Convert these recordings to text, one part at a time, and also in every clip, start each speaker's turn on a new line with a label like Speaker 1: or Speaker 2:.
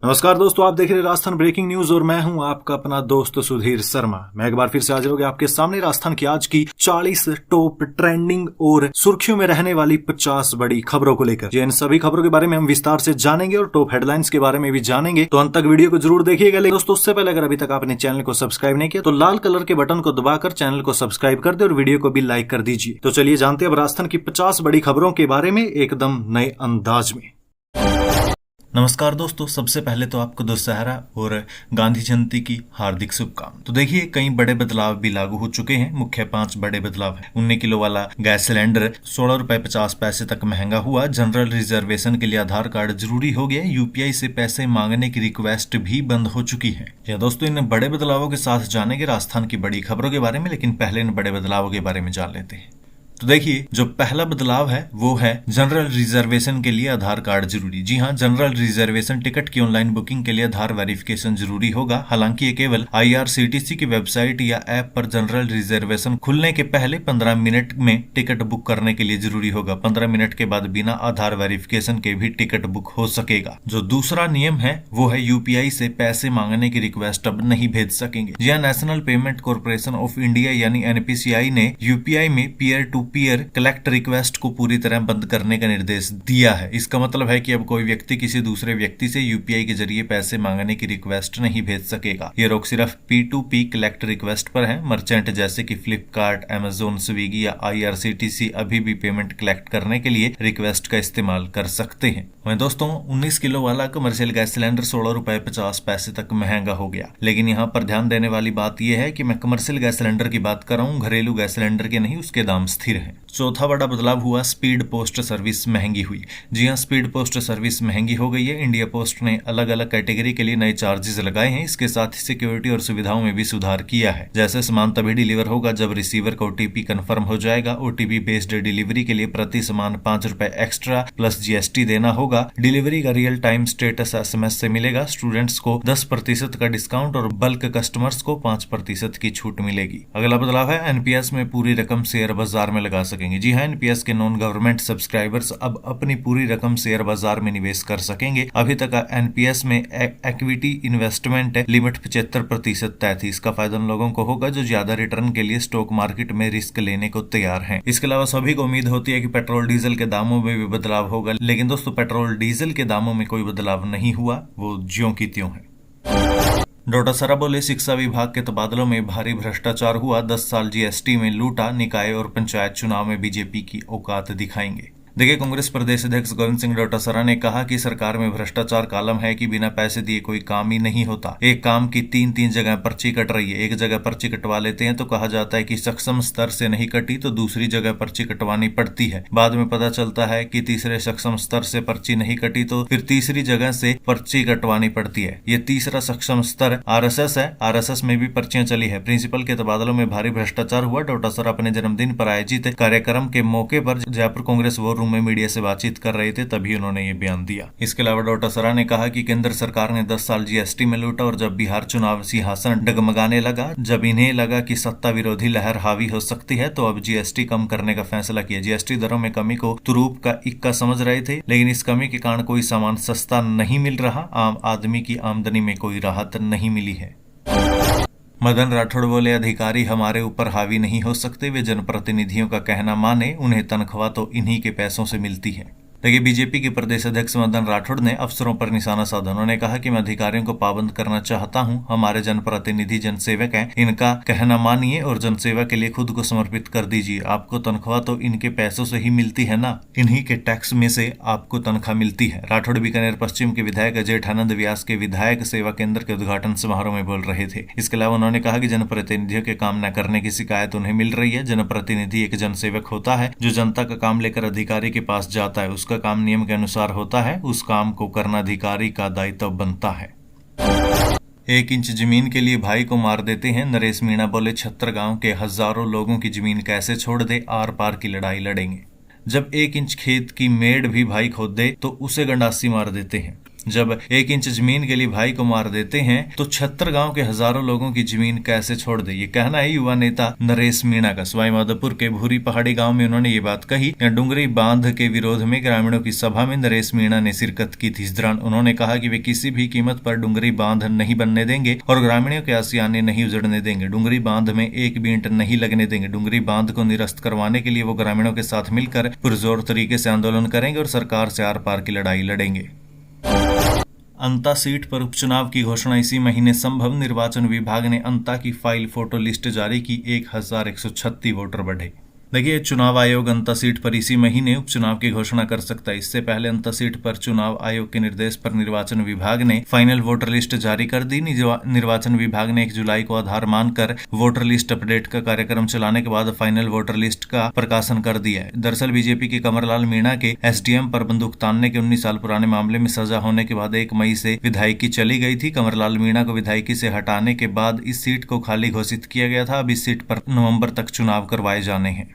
Speaker 1: नमस्कार दोस्तों, आप देख रहे हैं राजस्थान ब्रेकिंग न्यूज और मैं हूं आपका अपना दोस्त सुधीर शर्मा। मैं एक बार फिर से हाजिर हो गया आपके सामने राजस्थान की आज की 40 टॉप ट्रेंडिंग और सुर्खियों में रहने वाली 50 बड़ी खबरों को लेकर। इन सभी खबरों के बारे में हम विस्तार से जानेंगे और टॉप हेडलाइंस के बारे में भी जानेंगे, तो अंत तक वीडियो को जरूर देखिएगा। लेकिन दोस्तों, उससे पहले अगर अभी तक आपने चैनल को सब्सक्राइब नहीं किया तो लाल कलर के बटन को दबाकर चैनल को सब्सक्राइब कर दे और वीडियो को भी लाइक कर दीजिए। तो चलिए जानते हैं अब राजस्थान की 50 बड़ी खबरों के बारे में एकदम नए अंदाज में। नमस्कार दोस्तों, सबसे पहले तो आपको दशहरा और गांधी जयंती की हार्दिक शुभकामनाएं। तो देखिए, कई बड़े बदलाव भी लागू हो चुके हैं। मुख्य 5 बड़े बदलाव है। 19 किलो वाला गैस सिलेंडर 16 रुपए 50 पैसे तक महंगा हुआ। जनरल रिजर्वेशन के लिए आधार कार्ड जरूरी हो गया। यूपीआई से पैसे मांगने की रिक्वेस्ट भी बंद हो चुकी है। या दोस्तों, इन बड़े बदलावों के साथ जानेंगे राजस्थान की बड़ी खबरों के बारे में, लेकिन पहले इन बड़े बदलावों के बारे में जान लेते हैं। तो देखिए, जो पहला बदलाव है वो है जनरल रिजर्वेशन के लिए आधार कार्ड जरूरी। जी हां, जनरल रिजर्वेशन टिकट की ऑनलाइन बुकिंग के लिए आधार वेरिफिकेशन जरूरी होगा। हालांकि ये केवल आईआरसीटीसी की वेबसाइट या ऐप पर जनरल रिजर्वेशन खुलने के पहले 15 मिनट में टिकट बुक करने के लिए जरूरी होगा। 15 मिनट के बाद बिना आधार वेरिफिकेशन के भी टिकट बुक हो सकेगा। जो दूसरा नियम है वो है यूपीआई से पैसे मांगने की रिक्वेस्ट अब नहीं भेज सकेंगे। जी हां, National Payment Corporation of India यानी एनपीसीआई ने यूपीआई में peer to peer collect request को पूरी तरह बंद करने का निर्देश दिया है। इसका मतलब है कि अब कोई व्यक्ति किसी दूसरे व्यक्ति से यूपीआई के जरिए पैसे मांगने की रिक्वेस्ट नहीं भेज सकेगा। ये रोक सिर्फ P2P कलेक्ट रिक्वेस्ट पर है। मर्चेंट जैसे कि फ्लिपकार्ट, अमेजोन, स्विगी या आईआरसीटीसी अभी भी पेमेंट कलेक्ट करने के लिए रिक्वेस्ट का इस्तेमाल कर सकते हैं। वहीं दोस्तों, 19 किलो वाला कमर्शियल गैस सिलेंडर 16 रुपए 50 पैसे तक महंगा हो गया। लेकिन यहाँ पर ध्यान देने वाली बात यह है कि मैं कमर्शियल गैस सिलेंडर की बात कर रहा हूँ, घरेलू गैस सिलेंडर के नहीं। उसके दाम स्थिर है। चौथा बड़ा बदलाव हुआ, स्पीड पोस्ट सर्विस महंगी हुई। जी हां, स्पीड पोस्ट सर्विस महंगी हो गई है। इंडिया पोस्ट ने अलग अलग कैटेगरी के लिए नए चार्जेस लगाए हैं। इसके साथ ही सिक्योरिटी और सुविधाओं में भी सुधार किया है। जैसे सामान तभी डिलीवर होगा जब रिसीवर का ओटीपी कंफर्म हो जाएगा। ओटीपी बेस्ड डिलीवरी के लिए प्रति सामान 5 रुपए एक्स्ट्रा प्लस जीएसटी देना होगा। डिलीवरी का रियल टाइम स्टेटस एसएमएस से मिलेगा। स्टूडेंट्स को 10% का डिस्काउंट और बल्क कस्टमर्स को 5% की छूट मिलेगी। अगला बदलाव है, एनपीएस में पूरी रकम शेयर बाजार में लगा सकेंगे। जी हां, एनपीएस के नॉन गवर्नमेंट सब्सक्राइबर्स अब अपनी पूरी रकम शेयर बाजार में निवेश कर सकेंगे। अभी तक एनपीएस में इक्विटी इन्वेस्टमेंट लिमिट 75% तय थी। इसका फायदा उन लोगों को होगा जो ज्यादा रिटर्न के लिए स्टॉक मार्केट में रिस्क लेने को तैयार हैं। इसके अलावा सभी को उम्मीद होती है कि पेट्रोल डीजल के दामों में भी बदलाव होगा। लेकिन दोस्तों, पेट्रोल डीजल के दामों में कोई बदलाव नहीं हुआ, वो ज्यों की त्यों है। डोटासरा बोले, शिक्षा विभाग के तबादलों में भारी भ्रष्टाचार हुआ। 10 साल जीएसटी में लूटा। निकाय और पंचायत चुनाव में बीजेपी की औकात दिखाएंगे। देखिए, कांग्रेस प्रदेश अध्यक्ष गोविंद सिंह डोटासरा ने कहा कि सरकार में भ्रष्टाचार कालम है कि बिना पैसे दिए कोई काम ही नहीं होता। एक काम की 3 जगह पर्ची कट रही है। एक जगह पर्ची कटवा लेते हैं तो कहा जाता है कि सक्षम स्तर से नहीं कटी, तो दूसरी जगह पर्ची कटवानी पड़ती है। बाद में पता चलता है कि तीसरे सक्षम स्तर से पर्ची नहीं कटी, तो फिर तीसरी जगह से पर्ची कटवानी पड़ती है। ये तीसरा सक्षम स्तर आरएसएस है। आरएसएस में भी पर्चियां चली है। प्रिंसिपल के तबादलों में भारी भ्रष्टाचार हुआ। डोटासरा अपने जन्मदिन पर आयोजित कार्यक्रम के मौके पर जयपुर कांग्रेस वॉर में मीडिया से बातचीत कर रहे थे, तभी उन्होंने ये बयान दिया। इसके अलावा डोटासरा ने कहा कि केंद्र सरकार ने 10 साल जीएसटी में लूटा और जब बिहार चुनाव सिंहासन डगमगाने लगा, जब इन्हें लगा कि सत्ता विरोधी लहर हावी हो सकती है, तो अब जीएसटी कम करने का फैसला किया। जीएसटी दरों में कमी को तुरूप का इक्का समझ रहे थे, लेकिन इस कमी के कारण कोई सामान सस्ता नहीं मिल रहा। आम आदमी की आमदनी में कोई राहत नहीं मिली है। मदन राठौड़ बोले, अधिकारी हमारे ऊपर हावी नहीं हो सकते। वे जनप्रतिनिधियों का कहना माने, उन्हें तनख्वाह तो इन्हीं के पैसों से मिलती है। देखिए, बीजेपी के प्रदेश अध्यक्ष मदन राठौड़ ने अफसरों पर निशाना साधा। उन्होंने कहा कि मैं अधिकारियों को पाबंद करना चाहता हूं। हमारे जनप्रतिनिधि जनसेवक हैं, इनका कहना मानिए और जनसेवा के लिए खुद को समर्पित कर दीजिए। आपको तनख्वाह तो इनके पैसों से ही मिलती है ना, इन्हीं के टैक्स में से आपको तनख्वाह मिलती है। राठौड़ बीकानेर पश्चिम के विधायक जेठानंद व्यास के विधायक सेवा केंद्र के उद्घाटन समारोह में बोल रहे थे। इसके अलावा उन्होंने कहा कि जनप्रतिनिधियों के काम न करने की शिकायत उन्हें मिल रही है। जनप्रतिनिधि एक जनसेवक होता है जो जनता का काम लेकर अधिकारी के पास जाता है। उसका काम नियम के अनुसार होता है। उस काम को करना अधिकारी का दायित्व बनता है। 1 इंच जमीन के लिए भाई को मार देते हैं। नरेश मीणा बोले, छत्तरगांव के हजारों लोगों की जमीन कैसे छोड़ दे, आर पार की लड़ाई लड़ेंगे। जब 1 इंच खेत की मेड़ भी भाई खोद दे तो उसे गंडासी मार देते हैं। जब 1 इंच जमीन के लिए भाई को मार देते हैं तो 76 गांव के हजारों लोगों की जमीन कैसे छोड़ दे, ये कहना है युवा नेता नरेश मीणा का। सवाई माधोपुर के भूरी पहाड़ी गांव में उन्होंने ये बात कही। डुंगरी बांध के विरोध में ग्रामीणों की सभा में नरेश मीणा ने शिरकत की थी। इस दौरान उन्होंने कहा कि वे किसी भी कीमत पर डुंगरी बांध नहीं बनने देंगे और ग्रामीणों के आसियाने नहीं उजड़ने देंगे। डुंगरी बांध में एक भी ईंट नहीं लगने देंगे। डुंगरी बांध को निरस्त करवाने के लिए वो ग्रामीणों के साथ मिलकर पुरजोर तरीके से आंदोलन करेंगे और सरकार से आर पार की लड़ाई लड़ेंगे। अंता सीट पर उपचुनाव की घोषणा इसी महीने संभव। निर्वाचन विभाग ने अंता की फाइल फोटो लिस्ट जारी की। 1136 वोटर बढ़े। देखिए, चुनाव आयोग अंता सीट पर इसी महीने उपचुनाव की घोषणा कर सकता है। इससे पहले अंता सीट पर चुनाव आयोग के निर्देश पर निर्वाचन विभाग ने फाइनल वोटर लिस्ट जारी कर दी। निर्वाचन विभाग ने 1 जुलाई को आधार मानकर वोटर लिस्ट अपडेट का कार्यक्रम चलाने के बाद फाइनल वोटर लिस्ट का प्रकाशन कर दिया है। दरअसल बीजेपी के कमरलाल मीणा के एसडीएम पर बंदूक तानने के 19 साल पुराने मामले में सजा होने के बाद 1 मई से विधायकी चली गई थी। कमरलाल मीणा को विधायकी से हटाने के बाद इस सीट को खाली घोषित किया गया था। अब इस सीट पर नवंबर तक चुनाव करवाए जाने हैं।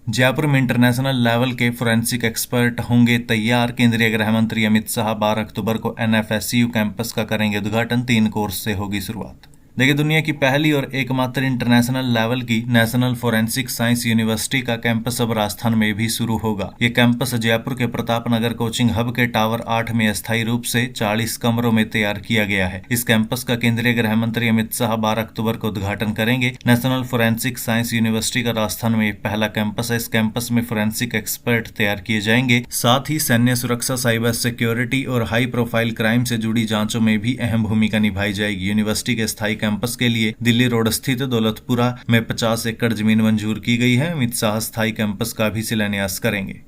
Speaker 1: जयपुर में इंटरनेशनल लेवल के फोरेंसिक एक्सपर्ट होंगे तैयार। केंद्रीय गृह मंत्री अमित शाह 12 अक्टूबर को एनएफएसयू कैंपस का करेंगे उद्घाटन। 3 कोर्स से होगी शुरुआत। देखिए, दुनिया की पहली और एकमात्र इंटरनेशनल लेवल की नेशनल फोरेंसिक साइंस यूनिवर्सिटी का कैंपस अब राजस्थान में भी शुरू होगा। ये कैंपस जयपुर के प्रताप नगर कोचिंग हब के टावर 8 में अस्थायी रूप से 40 कमरों में तैयार किया गया है। इस कैंपस का केंद्रीय गृह मंत्री अमित शाह 12 अक्टूबर को उद्घाटन करेंगे। नेशनल फोरेंसिक साइंस यूनिवर्सिटी का राजस्थान में पहला कैंपस है। इस कैंपस में फोरेंसिक एक्सपर्ट तैयार किए जाएंगे। साथ ही सैन्य सुरक्षा, साइबर सिक्योरिटी और हाई प्रोफाइल क्राइम से जुड़ी जांचों में भी अहम भूमिका निभाई जाएगी। यूनिवर्सिटी के स्थायी कैंपस के लिए दिल्ली रोड स्थित दौलतपुरा में 50 एकड़ जमीन मंजूर की गई है। अमित शाह स्थायी कैंपस का भी शिलान्यास करेंगे।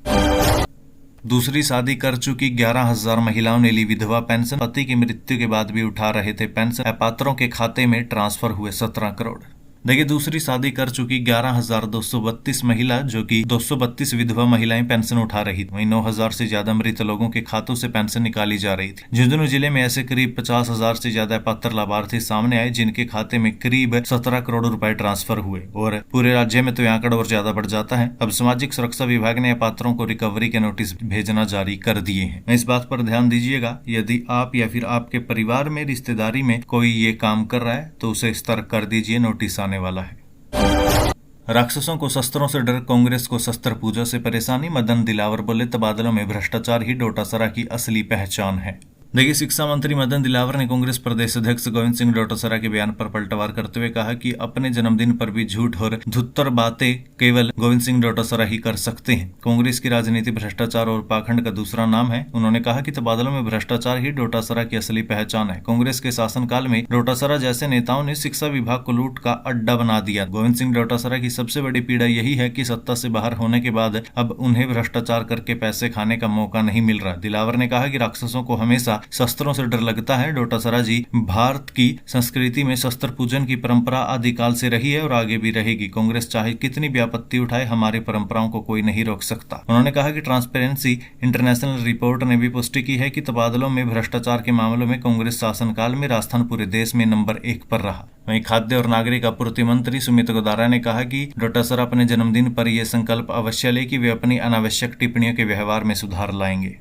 Speaker 1: दूसरी शादी कर चुकी 11,000 महिलाओं ने ली विधवा पेंशन। पति की मृत्यु के बाद भी उठा रहे थे पेंशन। अपात्रों के खाते में ट्रांसफर हुए 17 करोड़। देखिए, दूसरी शादी कर चुकी 11,232 महिला, जो कि 232 विधवा महिलाएं पेंशन उठा रही थी। वहीं 9,000 से ज्यादा मृत लोगों के खातों से पेंशन निकाली जा रही थी। झुंझुनू जिले में ऐसे करीब 50,000 से ज्यादा पात्र लाभार्थी सामने आए, जिनके खाते में करीब 17 करोड़ रुपए ट्रांसफर हुए और पूरे राज्य में तो यह आंकड़ा और ज्यादा बढ़ जाता है। अब सामाजिक सुरक्षा विभाग ने पात्रों को रिकवरी के नोटिस भेजना जारी कर दिए हैं। इस बात पर ध्यान दीजिएगा, यदि आप या फिर आपके परिवार में, रिश्तेदारी में कोई ये काम कर रहा है तो उसे सतर्क कर दीजिए, नोटिस आने वाला है। राक्षसों को शस्त्रों से डर, कांग्रेस को शस्त्र पूजा से परेशानी। मदन दिलावर बोले, तबादलों में भ्रष्टाचार ही डोटासरा की असली पहचान है। देखिए, शिक्षा मंत्री मदन दिलावर ने कांग्रेस प्रदेश अध्यक्ष गोविंद सिंह डोटासरा के बयान पर पलटवार करते हुए कहा कि अपने जन्मदिन पर भी झूठ और धुत्तर बातें केवल गोविंद सिंह डोटासरा ही कर सकते हैं। कांग्रेस की राजनीति भ्रष्टाचार और पाखंड का दूसरा नाम है। उन्होंने कहा कि तबादलों में भ्रष्टाचार ही डोटासरा की असली पहचान है। कांग्रेस के शासनकाल में डोटासरा जैसे नेताओं ने शिक्षा विभाग को लूट का अड्डा बना दिया। गोविंद सिंह डोटासरा की सबसे बड़ी पीड़ा यही है कि सत्ता से बाहर होने के बाद अब उन्हें भ्रष्टाचार करके पैसे खाने का मौका नहीं मिल रहा। दिलावर ने कहा कि राक्षसों को हमेशा शस्त्रों से डर लगता है। डोटासरा जी, भारत की संस्कृति में शस्त्र पूजन की परंपरा आदिकाल से रही है और आगे भी रहेगी। कांग्रेस चाहे कितनी भी आपत्ति उठाए, हमारी परंपराओं को कोई नहीं रोक सकता। उन्होंने कहा कि ट्रांसपेरेंसी इंटरनेशनल रिपोर्ट ने भी पुष्टि की है कि तबादलों में भ्रष्टाचार के मामलों में कांग्रेस शासनकाल में राजस्थान पूरे देश में नंबर 1 पर रहा। वहीं खाद्य और नागरिक आपूर्ति मंत्री सुमित गोदारा ने कहा कि डोटासरा अपने जन्मदिन पर यह संकल्प अवश्य ले कि वे अपनी अनावश्यक टिप्पणियों के व्यवहार में सुधार लाएंगे।